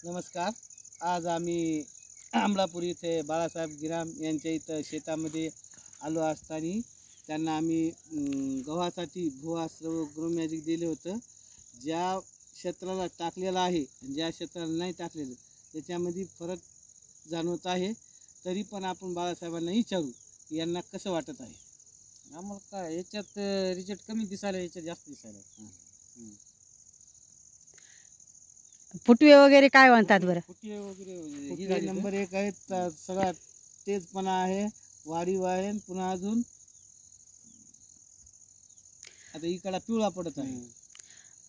नमस्कार. आज आम्ही अमलापूर इथे बाळासाहेब गिराम यांच्या इथं शेतामध्ये आलो असताना त्यांना आम्ही गव्हासाठी भुवास्त्र ग्रो मॅजिक दिले होतं. ज्या क्षेत्राला टाकलेलं आहे ज्या क्षेत्राला नाही टाकलेलं त्याच्यामध्ये फरक जाणवत आहे. तरी पण आपण बाळासाहेबांना विचारू यांना कसं वाटत आहे. आम्हाला काय याच्यात रिजल्ट कमी दिसायला, याच्यात जास्त दिसायला. फुटवे वगैरे काय म्हणतात बरं? फुटवे वगैरे फुटवे नंबर 1 आहे. सगळा तेजपणा आहे, वाढीव आहे. पुन्हा अजून आता इकडा पिवळा पडत आहे.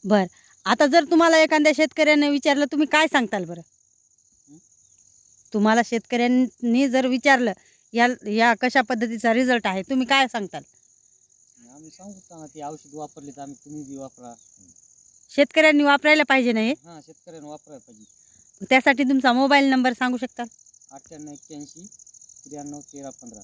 बर, आता जर तुम्हाला एखाद्या शेतकऱ्याने विचारलं तुम्ही काय सांगताल बरं? तुम्हाला शेतकऱ्यांनी जर विचारलं या कशा पद्धतीचा रिझल्ट आहे, तुम्ही काय सांगताल? आम्ही सांगतो ना, ते औषध वापरले तर तुम्ही बी वापरा. शेतकऱ्यांनी वापरायला पाहिजे नाही? हां, शेतकऱ्यांनी वापरायला पाहिजे. त्यासाठी तुमचा मोबाईल नंबर सांगू शकता? 9881 93 13 15.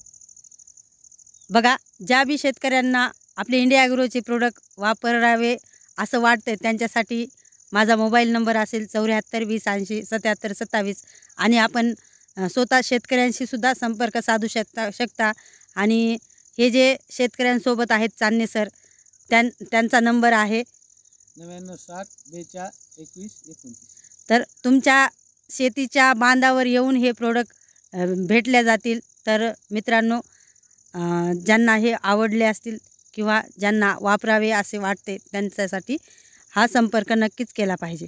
बघा, ज्या बी शेतकऱ्यांना आपले इंडिया ॲग्रोचे प्रोडक्ट वापरावे असं वाटतं त्यांच्यासाठी माझा मोबाईल नंबर असेल 74 20 80 77 27. आणि आपण स्वतः शेतकऱ्यांशी सुद्धा संपर्क साधू शकता. आणि हे जे शेतकऱ्यांसोबत आहेत चांदणे सर, त्यांचा नंबर आहे 99 60 42 21 29. तर तुमच्या शेतीच्या बांधावर येऊन हे प्रोडक्ट भेटले जातील. तर मित्रांनो, ज्यांना हे आवडले असतील किंवा ज्यांना वापरावे असे वाटते त्यांच्यासाठी हा संपर्क नक्कीच केला पाहिजे.